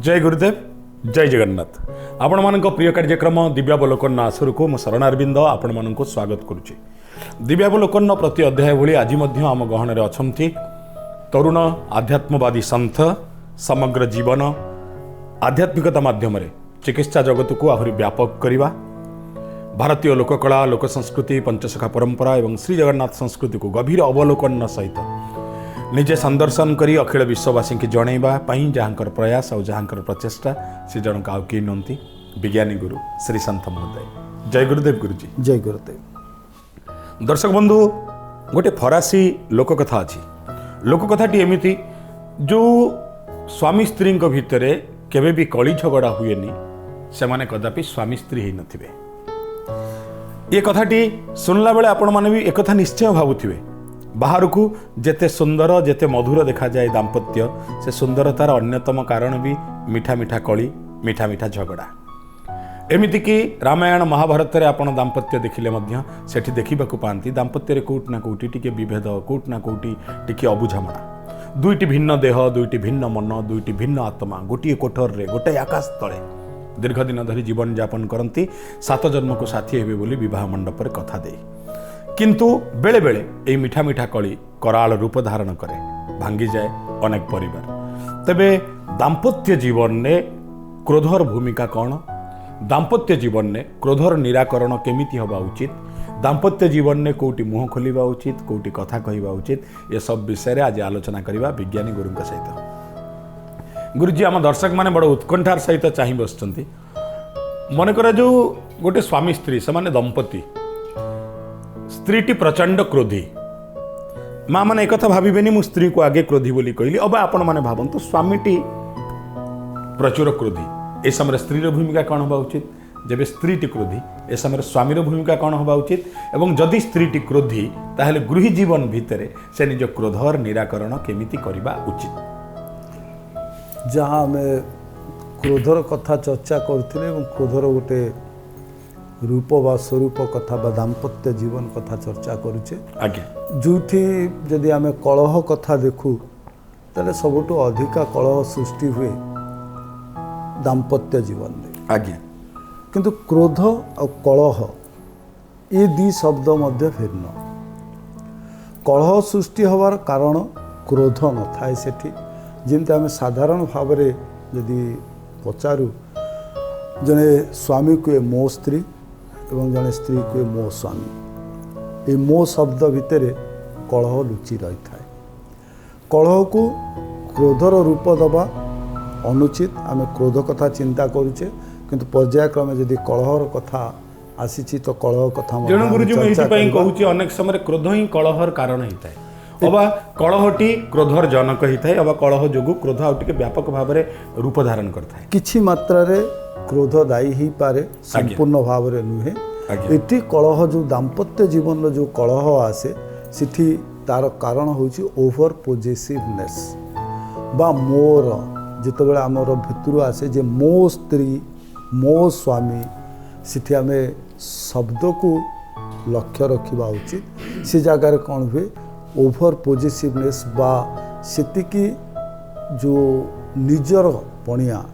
जय गुरुदेव जय जगन्नाथ आपण मान प्रिय कार्यक्रम दिव्यावलोकन आसर को मु शरणारविंद आपण मान स्वागत करुच्ची। दिव्यावलोकन प्रति अध्याय भली आज आम गहन अच्छा तरुण आध्यात्मवादी सन्थ समग्र जीवन आध्यात्मिकता माध्यम चिकित्सा जगत को आहरी व्यापक करवा भारतीय लोककला लोक संस्कृति पंचसखा परंपरा और श्री जगन्नाथ संस्कृति को गभीर अवलोकन सहित निजे संदर्शन करी अखिल विश्ववासी की जनइबा जहाँकर प्रयास और जहाँकर प्रचेषा से जनक आउ किए नुंती विज्ञानी गुरु श्री संत महोदय। जय गुरुदेव गुरुजी। जय गुरुदेव। दर्शक बंधु गोटे फरासी लोककथा अच्छी लोककथाटी एमती जो स्वामी स्त्री भितर केवे भी कली झगड़ा हुए से माने कदापि स्वामी स्त्री ही नथिबे। ये कथाटी सुनला बेले आपण माने भी एक कथा निश्चय भावुथिबे बाहर को जेते सुंदर जेते मधुर देखा जाए दाम्पत्य से सुंदरतार अन्यतम कारण भी मीठा मीठा कली मीठा मीठा झगड़ा। एमिति कि रामायण महाभारत रे आपण दाम्पत्य देखिले मध्य सेठी देखिबाकू पांती दाम्पत्य रे कोट ना कोटी टिके विभेद कोट ना कोटी टिके अबुझामणा दुईटी भिन्न देह दुईटी भिन्न मन दुईटी भिन्न आत्मा गोटे कोठर रे गोटे आकाश तले दीर्घ दिन धरी जीवन यापन करती 7 जन्म को साथी हेबे बोली विवाह मंडप रे कथा दे किंतु बेले बेले ये मीठा मीठा कली कराल रूप धारण करे भांगी जाए अनेक परिवार। तेबे दाम्पत्य जीवन ने क्रोधर भूमिका कौन दाम्पत्य जीवन ने क्रोधर निराकरण केमिति हवा उचित दाम्पत्य जीवन ने कोटी मुह खोलिबा उचित कोटी कथा कहवा उचित ये सब विषय रे आज आलोचना करबा विज्ञानी गुरु सहित। गुरुजी आम दर्शक माने बड़ उत्कंठार सहित चाहि बसचंती मन कर जो गोटे स्वामी स्त्री से माने दंपति स्त्रीटी प्रचंड क्रोधी माँ मैंने एक भावेनि मु स्त्री को आगे क्रोधी बोली कहली अब आपण मैंने भावतु स्वामीटी प्रचुर क्रोधी ए समय स्त्री भूमिका कौन हवा उचित जब स्त्रीटी क्रोधी ए समय स्वामीर भूमिका कौन हवा उचित एवं जदि स्त्रीटी क्रोधी ताहले गृही जीवन भितर से निज क्रोधर निराकरण केमिति करबा उचित। जहाँ आम क्रोधर कथा चर्चा करथिले एवं क्रोधर गोटे रूप बा स्वरूप कथा बा दाम्पत्य जीवन कथा चर्चा करुचे आज्ञा जोथि जदि आमे कलह कथा देखू ताले सबुठु अधिका कलह सृष्टि हुए दाम्पत्य जीवन में आज्ञा किंतु क्रोध और कलह ये दी शब्द मध्य भिन्न कलह सृष्टि होवार कारण क्रोध न थाए सेठी जेमती आमे साधारण भाव में जदि पचारू जने स्वामी को मो स्त्री एवं जने स्त्री को मो स्वामी ये मो शब्द भितर कलह लुचि रही थाए कलह को क्रोधर रूप दबा अनुचित आम क्रोध कथा चिंता करुचे किंतु पर्यायक्रमे जदि कलहर कथा आसी तो कलह कथा जन गुरुजी कहूँ अनेक समय क्रोध ही कलहर कारण होता है अबा कलहटी क्रोधर जनक होता है अबा कलह जोगु क्रोध आउ टिके व्यापक भाव में रूप धारण करता है किछि मात्रा रे क्रोध दायी ही पारे संपूर्ण भाव में नुहे एटी कलह जो दाम्पत्य जीवन जो कलह आसे सिठी तार कारण होची ओवर पोजेसिवनेस बा मोर जितेबाला आमर भितर आसे जे मो स्त्री मो स्वामी सिठी आम शब्द को लक्ष्य रखा उचित से जगार कौन हुए ओवर पोजेसिवनेस बा सेतिकी जो निजर पणिया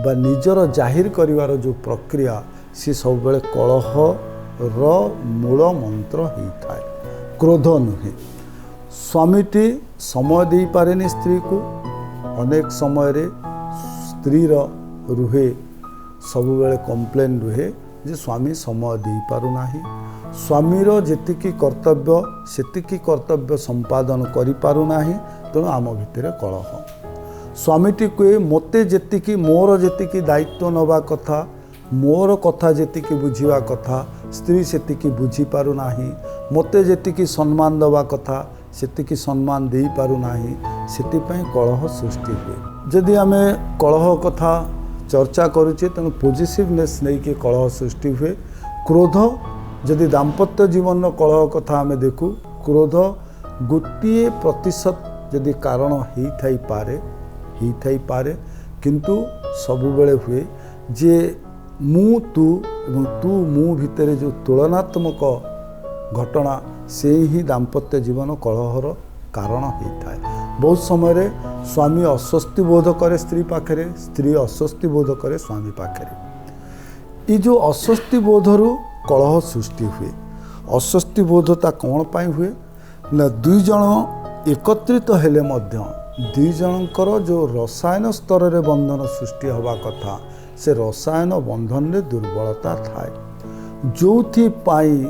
बा निजर जाहिर करिवार जो प्रक्रिया सी सब बेले कलह रो मूल मंत्र होता है क्रोध नुहे स्वामीटी समय दे पारेनी स्त्री को अनेक समय रे स्त्री रुहे सब बेले कंप्लेन रुहे जे स्वामी समय दे पारु नाही स्वामीर जेतिकी कर्तव्य सेतिकी कर्तव्य संपादन करि पारु नाही तेणु आम भितर कलह स्वामीटी कहे मते जेतिकी मोर जेतिकी दायित्व नवा कथा मोर कथा जेतिकी बुझिवा कथा स्त्री सेतिकी बुझी पारु नाही मते जेतिकी सम्मान दवा कथा सेतिकी सम्मान दे पारु नाही सेतिपई कलह सृष्टि हुए जदि आमे कलह कथा चर्चा करुचे तेणु पॉजिटिवनेस नहीं कि कलह सृष्टि हुए क्रोध जदि दाम्पत्य जीवन कलह कथा आमे देखू क्रोध गोटे प्रतिशत जदि कारण ही थाई पारे किंतु सबुबेले हुए जे मु तू एवं तू मु भितर जो तुलनात्मक घटना से ही दाम्पत्य जीवन कलहर कारण होता है बहुत समय स्वामी अस्वस्ति बोध करे स्त्री पाखे, स्त्री अस्वस्ति बोध करे स्वामी पाखे। ये जो अस्वस्ति बोधरू कलह सृष्टि हुए। अस्वस्ति बोधता कौन पाई हुए ना दुई जन एकत्रित हेले मध्य दुई जनकर जो रसायन स्तर रे बंधन सृष्टि हवा कथा से रसायन बंधन रे दुर्बलता थाए जो पाई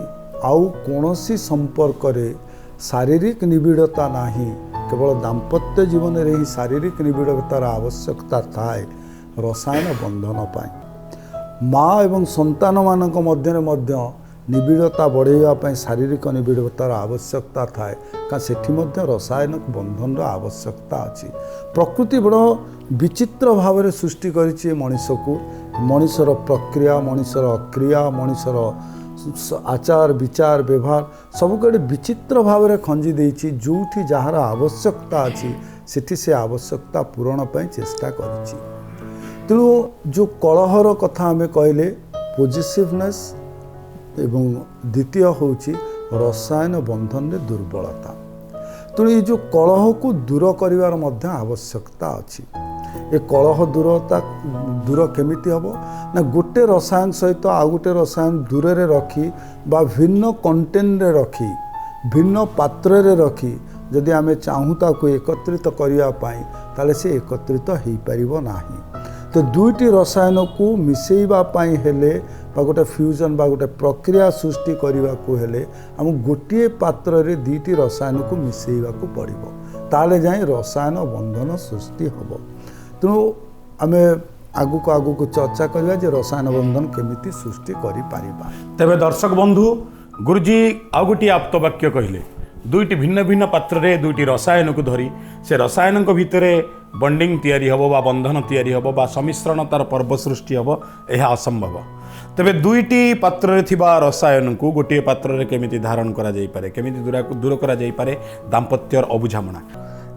आउ कोनोसी संपर्क रे शारीरिक निबिड़ता नाही, केवल दाम्पत्य जीवन रे ही शारीरिक निबिड़तार आवश्यकता थाए रसायन बंधन पाई। माँ एवं संतान मानक मध्य निबिड़ता बढ़ाइबा शारीरिक निबिड़तार आवश्यकता थाए का सेठी मध्य रसायनिक बंधन आवश्यकता अच्छी। प्रकृति बड़ विचित्र भाव में सृष्टि करिछि मनीष को। मनीषर प्रक्रिया, मनीषर अक्रिया, मनीषर आचार विचार व्यवहार सबुकड़े विचित्र भाव में खंजी देछि। जोठी जहार आवश्यकता अच्छी सेठी से आवश्यकता पूरण पर चेष्टा करिछि। तेणु जो कलहर कथा आम कहले पॉजिटिवनेस एवं द्वितीय होची रसायन बंधन रे दुर्बलता। तेणु ये जो कलह को दूर करिवार मध्य आवश्यकता अच्छी। ये कलह दूर केमिति हबो ना गोटे रसायन सहित आउ गोटे रसायन दूर रे रखी बा भिन्न कंटेन रे रखी भिन्न पात्र रे रखी जदि आमे चाहूँ ताको एकत्रित करिया पाई ताले से एकत्रित हो पारिबो नाही। तो दुईटी रसायन को मिसेइबा पाई हेले बा गोटे फ्यूजन बा गोटे प्रक्रिया सृष्टि करने को हेले आम गोटे पात्र रे दुईटी रसायन को मिसेइबा को पड़िबो ताले जाए रसायन बंधन सृष्टि हबो। तेणु आमे आगु को चर्चा करबा जे रसायन बंधन केमिति सृष्टि करि पारिबा। तेबे दर्शक बंधु गुरुजी आउ गोटी आप्त वाक्य कहले दुईटी भिन्न भिन्न पात्र रे दुईटी रसायन को धरी से रसायन भितर बंडिंग तैयारी हबो बा बंधन तैयारी हबो बा सम्मिश्रण तार पर्व सृष्टि हबो यह असंभव। तेबे दुईटी पात्र रे थिबा रसायन को गोटे पात्र रे केमिति धारण करा जाई पारे, केमिति दूर करा जाई पारे दाम्पत्यर अबुझामणा।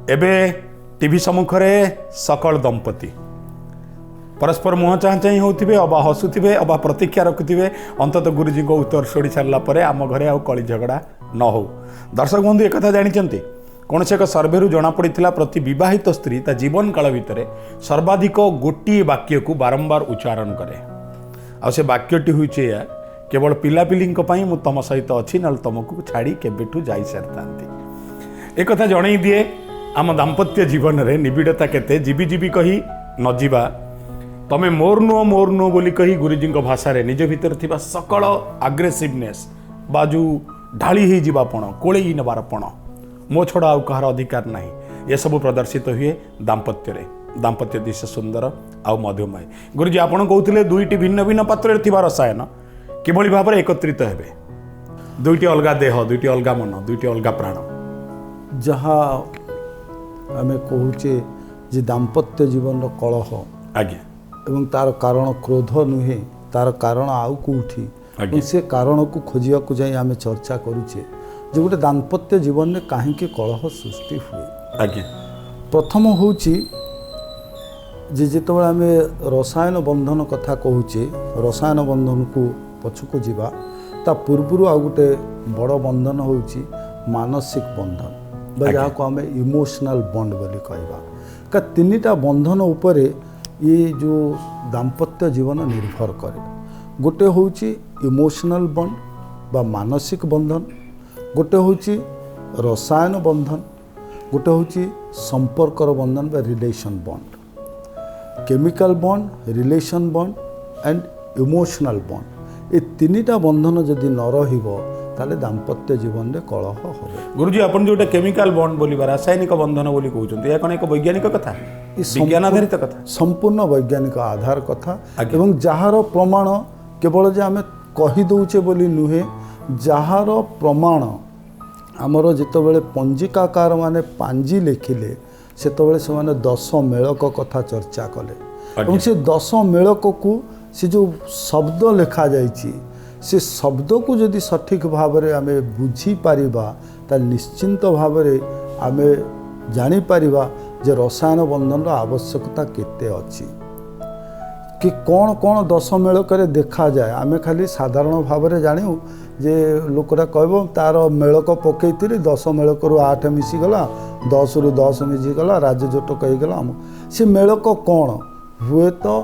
एबे टीवी सम्मुखरे सकल दंपति परस्पर मुह चाह होथिबे अबा हसुथिबे अबा प्रतीक्षा रखुथिबे अंतत गुरुजी को उत्तर छोड़ी सारला परे आम घरे आउ कली झगड़ा न हो। दर्शक बंधु एक कथा जानिचंती कौन से एक सर्भे जना पड़ा प्रति विवाहित स्त्री ता जीवन काल भितर सर्वाधिक गोटे वाक्य को बारंबार उच्चारण करे आ से वाक्यटी होइछे या केवल पिलापिली मु तम सहित अच्छी ना तुमको छाड़ी केबेठू जाई सारतांती। एक कथा जणई दिए आम दाम्पत्य जीवन रे निबिड़ता केते जीवी जीवी कही न जीवा तमे मोर नुह बोली कही गुरुजी भाषा रे निज भितर थिबा सकल आग्रेसिवनेस बाजू ढाली ही जीवापण कोड़े नबारपण मो छड़ा आउ कहार अधिकार नहीं ये सब प्रदर्शित हुए दाम्पत्य रे। दाम्पत्य दिशा सुंदर आउ मधुमय। गुरुजी आपण कहते दुईटी भिन्न भिन्न पात्र थिबा रसायन किभली भाव में एकत्रित हेबे दुईटी अलगा देह दुईटी अलगा मन दुईटी अलगा प्राण जहाँ आमे कहूचे जे दाम्पत्य जीवन कलह आज्ञा एवं तार कारण क्रोध नुहे तार कारण आउ कौटी से कारण को खोजिया को जाई आमे चर्चा करूचे जे गोटे दाम्पत्य जीवन में कहीं कलह सृष्टि हुए। आज्ञा प्रथम होची जे जेतबेले आमे रसायन बंधन कथा कहूचे रसायन बंधन को पछको जीवा ता पूर्वरु आ गोटे बड़ बंधन होची मानसिक बंधन बा जहाँ को आमे इमोशनल बॉन्ड बोली कहबा का तीनिटा बंधन उपरे ये जो दाम्पत्य जीवन निर्भर करे। गोटे होची इमोशनल बॉन्ड बा मानसिक बंधन, गोटे होची रसायन बंधन, गोटे होची संपर्कर बंधन बा relation bond. Chemical bond, relation bond and emotional bond ये तीनिटा बंधन जदि न रहिबो ताले दाम्पत्य जीवन में कलह हो। गुरुजी अपन जो केमिकल बॉन्ड बोली रासायनिक बंधन बोली कहते हैं एक वैज्ञानिक कथा विज्ञान आधारित कथा संपूर्ण वैज्ञानिक आधार कथा एवं जार प्रमाण केवल जे आमे कही दउचे बोली नुहे जार प्रमाण आमर जितेबाला पंजिकाकार माने पांजी लिखिले सेतबेले से माने 10 मेलक कथा चर्चा कले और से 10 मेलक को से जो शब्द लिखा जाइछि से शब्द को जदि सठिक भाव में आमे बुझी पारिबा ता निश्चिंत भाव में आमे जानी पारिबा जे रसायन बंधन आवश्यकता केते अछि। कि कौन कौन 10 मेलक देखा जाए आम खाली साधारण भाव में जानू जे लोकटा कह तार मेलक पकई 10 मेलक 8 मिसीगला 10 रु 10 मिसीगला राजजोटक होगला से मेलक कौन हुए तो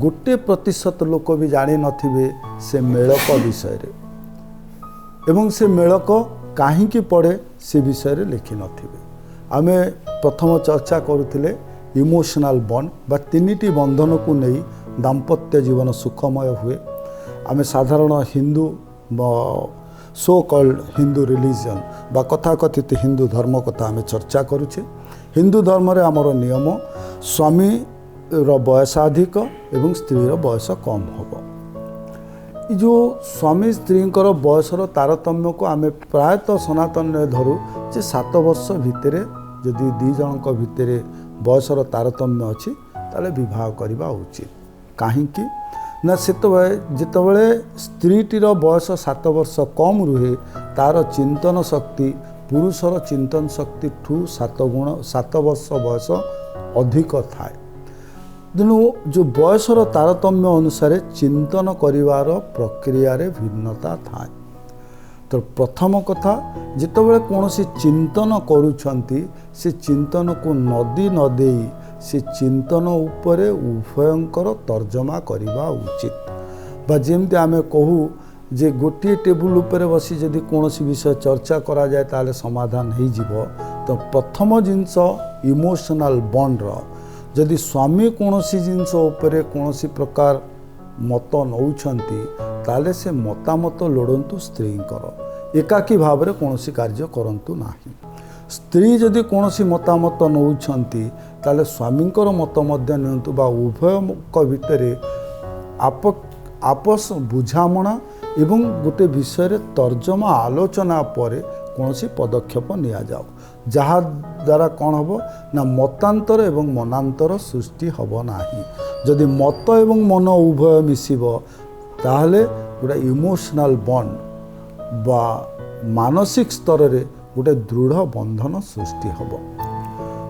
1% लोक भी जानी नथिबे से मेलक विषय एवं से मेलक कहीं पड़े से विषय लिखि नथिबे। आमे प्रथम चर्चा करुथिले इमोशनल बॉन्ड बा 3टी बंधन को नहीं दाम्पत्य जीवन सुखमय हुए। आमे साधारण Hindu so called Hindu religion बा कथाकथित हिंदू धर्म कथा आमे चर्चा करुचे। हिंदू धर्म रे आमर नियम स्वामी रो बयस अधिक एवं स्त्री रो बयस कम होबो। जो स्वामी स्त्री बयसर तारतम्य को आमे प्रायतः सनातन में धरू जे 7 वर्ष भितर जदि 2 जनक भितर बयसर तारतम्य अच्छी ताले विवाह करवा उचित। कहीं ना जितेबाला स्त्रीटीर बयस 7 वर्ष कम रुहे तार चिंतन शक्ति पुरुषर चिंतन शक्ति ठू 7 वर्ष बयस अधिक थाए। तेणु जो बयसर तारतम्य अनुसार चिंतन करिवार प्रक्रिया रे भिन्नता थाए। तो प्रथम कथा जितेबाला कौन चिंतन करुछंती से चिंतन को नदी नदे से चिंतन उपरे उभयंकर तर्जमा करवा उचित। बा जेमती आमे कहू जे गोटे टेबुल उपरे बसी जदि कौन विषय चर्चा करा जाए ताले समाधान हो जिवो। तो प्रथम जिनस इमोशनल बॉन्ड जदि स्वामी कौन जिनस उपरे कौन प्रकार मत नौछंती ताले से मतामत लोड़ंतु स्त्रींकर एकाकी भाव में कौन कार्य करंतु नाही। स्त्री जदि कौन मतामत नौछंती ताले स्वामींकर मत मध्य नियंतु बा उभय भितर आपस बुझामणा एवं गोटे विषय तर्जमा आलोचना पर कौन पदक्षेप निया जाओ जहा द्वारा कौन हम ना मतांतर एवं मनांतर सृष्टि हब नाही। जदि मत एवं मन उभय मिसिब ताहले गोटे इमोशनल बॉन्ड बा मानसिक स्तर रे गोटे दृढ़ बंधन सृष्टि हब।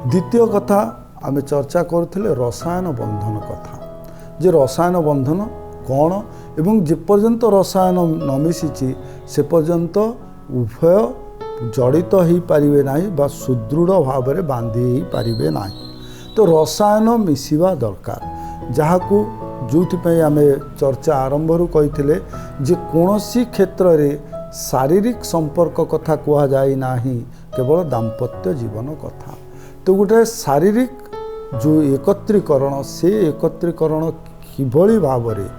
द्वितीय कथा आमे चर्चा करथिले रसायन बंधन कथा जे रसायन बंधन कौन एवं जे पर्यंत रसायन न मिसिछि से पर्यंत उभय जड़ित हो पारिबे नाही बा सुदृढ़ भाव में बांधी ही पारिबे नाही। तो रसायन मिसिबा दरकार जहाकू जोथि आमे चर्चा आरंभ रु कहिथिले जे कोनोसी क्षेत्र रे शारीरिक संपर्क कथा कहा जाए नाही केवल दाम्पत्य जीवन कथा। तो गोटे शारीरिक जो एकत्रीकरण से एकत्रीकरण किभली भाव में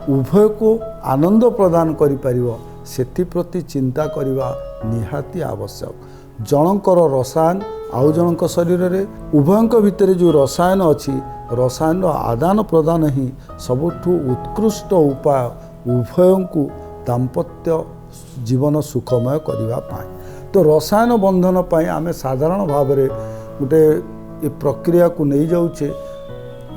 उभय को आनंद प्रदान करि परिबो सेति प्रति चिंता करिवा निहाती आवश्यक। जनकर रसायन आउ जनक शरीर रे उभयंक भितर जो रसायन अच्छी रसायन आदान प्रदान ही सबुठु उत्कृष्ट उपाय उभयों को दाम्पत्य जीवन सुखमय करिवा पाए। तो रसायन बंधन पाई आमे साधारण भाव में गोटे ये प्रक्रिया को नहीं जाऊे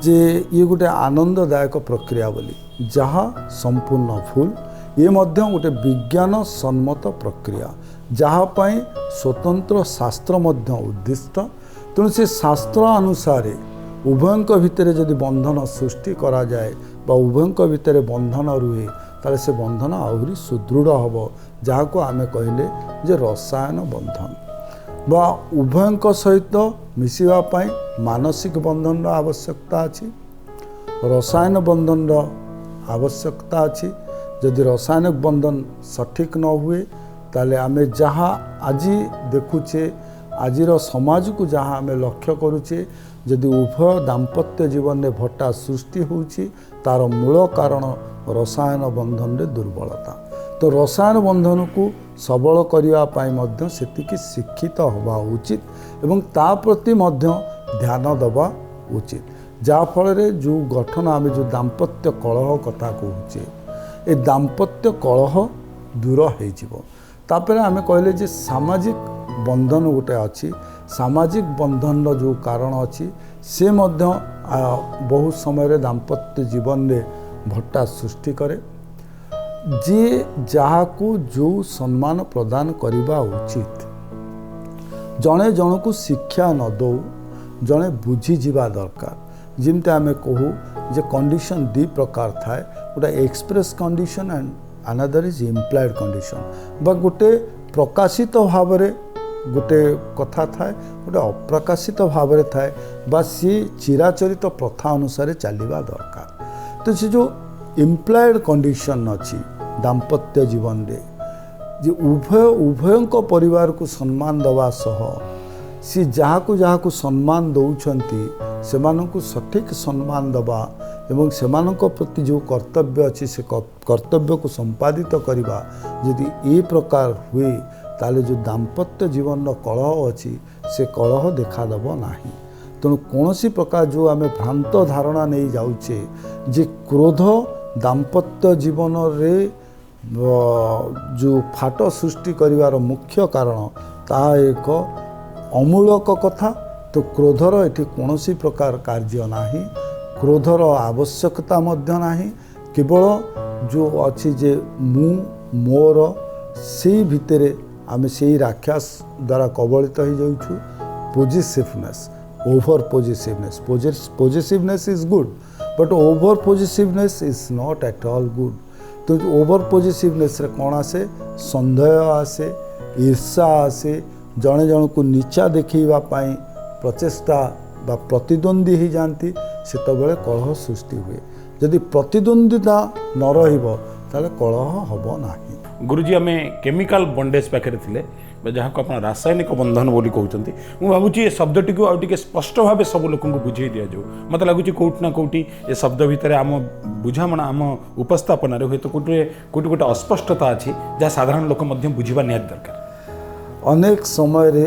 जे ये गोटे आनंददायक प्रक्रिया बोली जहाँ संपूर्ण भूल ये मध्य गोटे विज्ञान सम्मत प्रक्रिया जहाँपाई स्वतंत्र शास्त्र मध्य उद्दिष्ट। तेणु से शास्त्र अनुसार उभयंक भितर जदि बंधन सृष्टि करा जाए बा उभयंक भितर बंधन रुहे ताले से बंधन आहुरी सुदृढ़ हम जहाँ को आमे कहले जे रसायन बंधन बा उभयंक सहित मिसिबा पाई मानसिक बंधन आवश्यकता अछि रसायन बंधन आवश्यकता अछि। जदि रासायनिक बंधन सठिक न हुए ताले आमे जहाँ आज देखुचे आजिर समाज को जहाँ आमे लक्ष्य करुचे जदि उभय दाम्पत्य जीवन में भट्टा सृष्टि होउची तार मूल कारण रसायन बंधन रे दुर्बलता। तो रसायन बंधन को सबल करिवा पाई मध्य सेतिकी शिक्षित हवा उचित एवं ता प्रति मध्य ध्यान दबा उचित जा फल रे जो गठन आमे जो दाम्पत्य कलह कथा कहूचे ए दाम्पत्य कलह दूर हो। तापर आमे कहले जे सामाजिक बंधन गोटे अच्छी सामाजिक बंधन जो कारण अच्छी से मध्य बहुत समय दाम्पत्य जीवन में भट्टा सृष्टि करे जे जहाँ को जो सम्मान प्रदान करवा उचित जड़े जन को शिक्षा न दो जड़े बुझी जीवा दरकार। जिमते आमे कहू जे कंडीशन दी प्रकार थाए गोटे express condition and another is implied condition बा गोटे प्रकाशित भाव में गोटे कथा थाए गोटे अप्रकाशित भाव में थाए बा सी चिराचरित प्रथा अनुसार चलवा दरकार। तो से जो इम्प्लाइड कंडीशन अच्छी दाम्पत्य जीवन रे जे उभय परिवार को सम्मान दवा सह सी जहाँ को सम्मान दौरान से सठिक सम्मान दबा एवं सेमानक प्रति जो कर्तव्य अच्छी से कर्तव्य को संपादित करवा यदि ये प्रकार हुए ताले जो दाम्पत्य जीवन कलह अच्छी से कलह देखादेव ना। तेणु कौन प्रकार जो आम भ्रांत धारणा नहीं जाऊे जे क्रोध दाम्पत्य जीवन रे जो फाट सृष्टि करिवार मुख्य कारण ता एक अमूलक कथा। तो क्रोधर एठी कौन प्रकार कार्य नाही, क्रोधर आवश्यकता मध्य नाही, केवल जो अच्छी जे मु मोर से भितरे आम से राक्षस द्वारा कबलित हो जाऊँ। Positiveness over positiveness is good but over positiveness is not at all good. तो ओवर पोजिटिवनेस रे कौन आसे संदेह आसे, ईर्षा आसे, जड़े जन को नीचा देखा प्रचेष्टा बा प्रतिद्वंदी ही जाती से कलह सृष्टि हुए। जदि प्रतिद्वंदिता न रहिबो ताले कलह हबो नाही। गुरुजी आम केमिकाल बंडेज पाखे थे जहाँ को आप रासायनिक बंधन बोली कहते मुझे भावुँ ये शब्दटी को आगे स्पष्ट भाव सब लोक बुझे दि जाऊ। मत लगुच कौट ना कौटी ये शब्द भितर आम बुझामणा आम उपस्थापन हुए तो कौटे कौटे गोटे अस्पष्टता अच्छी जहाँ साधारण लोक बुझा निहाती दरकार। अनेक समय रे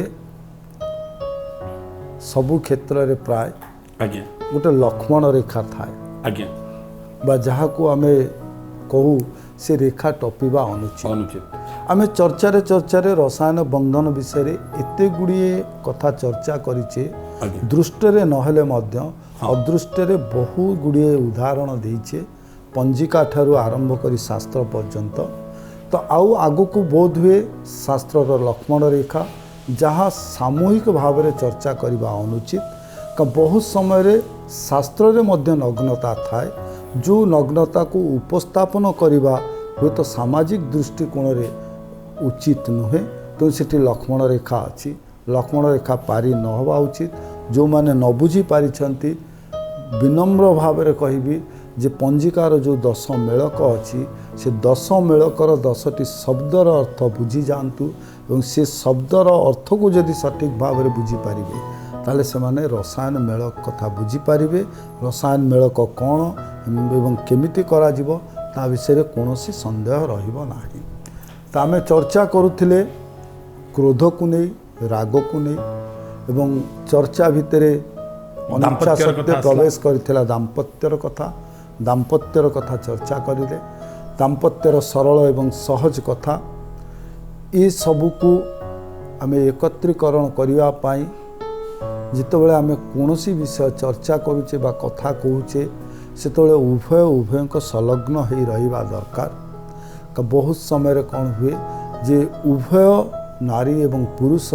सबु क्षेत्र रे प्राय आज्ञा गोटे लक्ष्मण रेखा थाए आज्ञा बा जहाँ को आम कहू से रेखा टपिबा अनुचित। आम चर्चा रसायन बंधन विषय रे एते गुड़िए कथा चर्चा करिचे दृष्टि नहेले मध्य अदृष्टि बहु गुड़िए उदाहरण देइचे पंजिका ठारू आरंभ करी शास्त्र पर्यंत। तो आउ आगु को बोध हुए शास्त्र लक्ष्मण रेखा जहाँ सामूहिक भाव में चर्चा करवा अनुचित का बहुत समय रे शास्त्र रे मध्य नग्नता थाए जो नग्नता को उपस्थापन करवा हुए तो सामाजिक दृष्टिकोण रे उचित नुहे। तो सेठी लक्ष्मण रेखा अच्छी लक्ष्मण रेखा पारी न हवा उचित। जो माने न बुझी पारिछंती विनम्र भाव में कहबी जे पंजिकार जो 10 मेलक अच्छी से 10 मेलकर 10टी शब्दर अर्थ बुझी जातु और से शब्दर अर्थ को जदि सठिक भाव में बुझीपारे ताले से माने रसायन मेलक कथा बुझीपारे। रसायन मेलक कौन एवं केमिति करा जिवो ता विषय कौन संदेह रहिबो नाही। तो आम चर्चा करुथिले क्रोध को नहीं, राग को नहीं एवं चर्चा भितरे अनिच्छा शक्ति प्रवेश करथिला दाम्पत्यर कथा चर्चा करिले। दाम्पत्यर सरल एवं सहज कथा ये सबू को आम एकत्रीकरण करने पाई जितेबाला आम कौन विषय चर्चा करुचे बा कथा कहूचे से उभय संलग्न हो रहा दरकार। का बहुत समय रे कौन हुए जे उभय नारी एवं पुरुष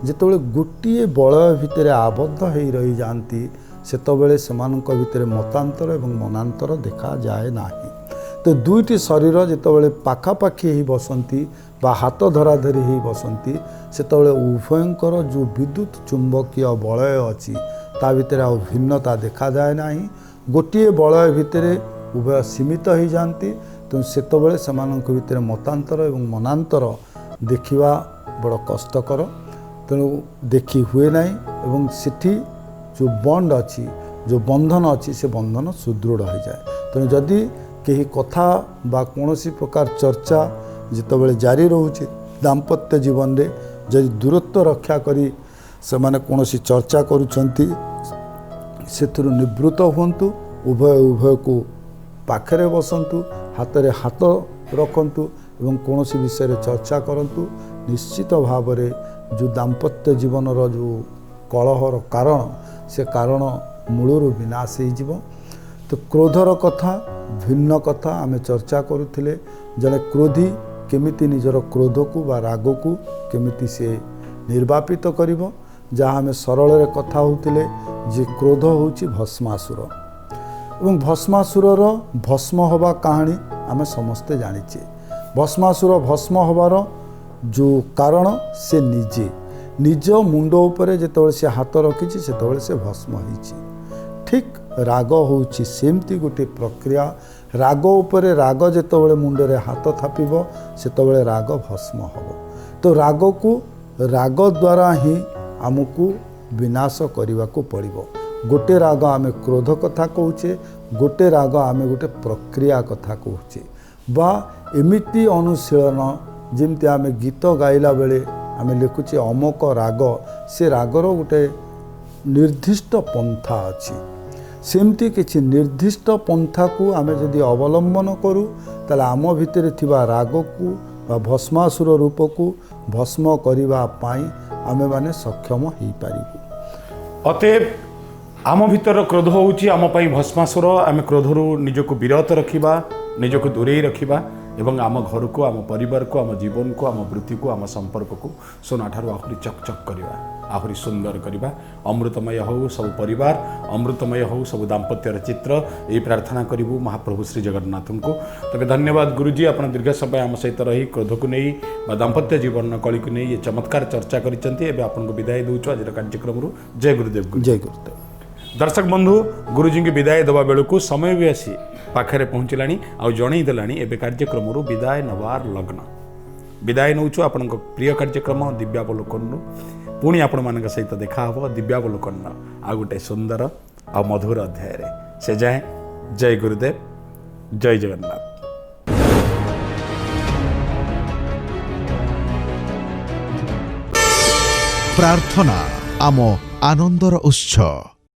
जितेबाला गोटे बलय भितर आबद्ध हो रही जाती सेतबेले सेमानक भितर मतांतर एवं मनांतर देखा जाए नाही। तो दुईटी शरीर जितेबाला पाखापाखि ही बसंती बा हाथ धराधरी ही बसंती सेतबेले उभयंकर जो विद्युत चुंबकीय बलय अच्छी ता भितर आ भिन्नता देखा जाए नाही। गोटे बलय भितर उभय सीमित हो जाती तो सेतबेले सेमानक भितर मतांतर एवं मनांतर देखिवा बड़ कष्टकर। तेणु देखी हुए नाही एवं सेठी जो बंड अच्छी जो बंधन अच्छी से बंधन सुदृढ़ हो जाए। तेणु जदि कहीं कथा बा कौन प्रकार चर्चा जितेबाला जारी रोचे दाम्पत्य जीवन रे जदि दूरत्व रक्षा करी से माने कौन चर्चा करुछंती सेथुरु निवृत्त हुंतु। उभय को पाखरे बसंतु, हाथ रे हाथ रखंतु एवं कौन विषय चर्चा करंतु। निश्चित भाव रे जो दाम्पत्य जीवन रो जो कलहर कारण से कारण मूलरू विनाश हो। तो क्रोधर कथा भिन्न कथा आम चर्चा करुथिले। जने क्रोधी केमिति निजर क्रोध को बा राग को केमिति से निर्वापित करिवो जहाँ आम सरल रे कथा होतिले जे क्रोध होउची भस्मासुर। ଏବଂ ଭସ୍ମାସୁରର ଭସ୍ମ ହେବା କାହାଣୀ ଆମେ ସମସ୍ତେ ଜାଣିଛେ। ଭସ୍ମାସୁର ଭସ୍ମ ହେବାର ଯେଉଁ କାରଣ ସେ ନିଜ ମୁଣ୍ଡ ଉପରେ ଯେତେବେଳେ ସେ ହାତ ରଖିଛି ସେତେବେଳେ ସେ ଭସ୍ମ ହେଇଛି। ଠିକ୍ ରାଗ ହେଉଛି ସେମିତି ଗୋଟିଏ ପ୍ରକ୍ରିୟା। ରାଗ ଉପରେ ରାଗ ଯେତେବେଳେ ମୁଣ୍ଡରେ ହାତ ଥାପିବ ସେତେବେଳେ ରାଗ ଭସ୍ମ ହେବ। ତ ରାଗକୁ ରାଗ ଦ୍ୱାରା ହିଁ ଆମକୁ ବିନାଶ କରିବାକୁ ପଡ଼ିବ। ଗୋଟେ ରାଗ ଆମେ କ୍ରୋଧ କଥା କହୁଛେ, ଗୋଟେ ରାଗ ଆମେ ଗୋଟେ ପ୍ରକ୍ରିୟା କଥା କହୁଛେ ବା ଏମିତି ଅନୁଶୀଳନ ଯେମିତି ଆମେ ଗୀତ ଗାଇଲା ବେଳେ ଆମେ ଲେଖୁଛେ ଅମକ ରାଗ, ସେ ରାଗର ଗୋଟେ ନିର୍ଦ୍ଦିଷ୍ଟ ପନ୍ଥା ଅଛି। ସେମିତି କିଛି ନିର୍ଦ୍ଦିଷ୍ଟ ପନ୍ଥାକୁ ଆମେ ଯଦି ଅବଲମ୍ବନ କରୁ ତାହେଲେ ଆମ ଭିତରେ ଥିବା ରାଗକୁ ବା ଭସ୍ମାସୁର ରୂପକୁ ଭସ୍ମ କରିବା ପାଇଁ ଆମେମାନେ ସକ୍ଷମ ହେଇପାରିବୁ। ଅତଏବ ଆମ ଭିତର କ୍ରୋଧ ହେଉଛି ଆମ ପାଇଁ ଭସ୍ମାସୁର। ଆମେ କ୍ରୋଧରୁ ନିଜକୁ ବିରତ ରଖିବା, ନିଜକୁ ଦୂରେଇ ରଖିବା ଏବଂ ଆମ ଘରକୁ, ଆମ ପରିବାରକୁ, ଆମ ଜୀବନକୁ, ଆମ ବୃତ୍ତିକୁ, ଆମ ସମ୍ପର୍କକୁ ସୁନାଠାରୁ ଆହୁରି ଚକଚକ୍ କରିବା, ଆହୁରି ସୁନ୍ଦର କରିବା। ଅମୃତମୟ ହେଉ ସବୁ ପରିବାର, ଅମୃତମୟ ହେଉ ସବୁ ଦାମ୍ପତ୍ୟର ଚିତ୍ର, ଏହି ପ୍ରାର୍ଥନା କରିବୁ ମହାପ୍ରଭୁ ଶ୍ରୀ ଜଗନ୍ନାଥଙ୍କୁ। ତେବେ ଧନ୍ୟବାଦ ଗୁରୁଜୀ, ଆପଣ ଦୀର୍ଘ ସମୟ ଆମ ସହିତ ରହି କ୍ରୋଧକୁ ନେଇ ବା ଦାମ୍ପତ୍ୟ ଜୀବନର କଳିକୁ ନେଇ ଏ ଚମତ୍କାର ଚର୍ଚ୍ଚା କରିଛନ୍ତି। ଏବେ ଆପଣଙ୍କୁ ବିଦାୟ ଦେଉଛୁ ଆଜିର କାର୍ଯ୍ୟକ୍ରମରୁ। ଜୟ ଗୁରୁଦେବ। ଜୟ ଗୁରୁଦେବ। ଦର୍ଶକ ବନ୍ଧୁ, ଗୁରୁଜୀଙ୍କୁ ବିଦାୟ ଦେବା ବେଳକୁ ସମୟ ବି ଆସି ପାଖରେ ପହଞ୍ଚିଲାଣି, ଆଉ ଜଣେଇ ଦେଲାଣି ଏବେ କାର୍ଯ୍ୟକ୍ରମରୁ ବିଦାୟ ନେବାର ଲଗ୍ନ। ବିଦାୟ ନେଉଛୁ ଆପଣଙ୍କ ପ୍ରିୟ କାର୍ଯ୍ୟକ୍ରମ ଦିବ୍ୟାବଲୋକନରୁ। ପୁଣି ଆପଣମାନଙ୍କ ସହିତ ଦେଖା ହେବ ଦିବ୍ୟାବଲୋକନ ଆଉ ଗୋଟେ ସୁନ୍ଦର ଆଉ ମଧୁର ଅଧ୍ୟାୟରେ। ସେ ଯାଏଁ ଜୟ ଗୁରୁଦେବ, ଜୟ ଜଗନ୍ନାଥ। ପ୍ରାର୍ଥନା ଆମ ଆନନ୍ଦର ଉତ୍ସ।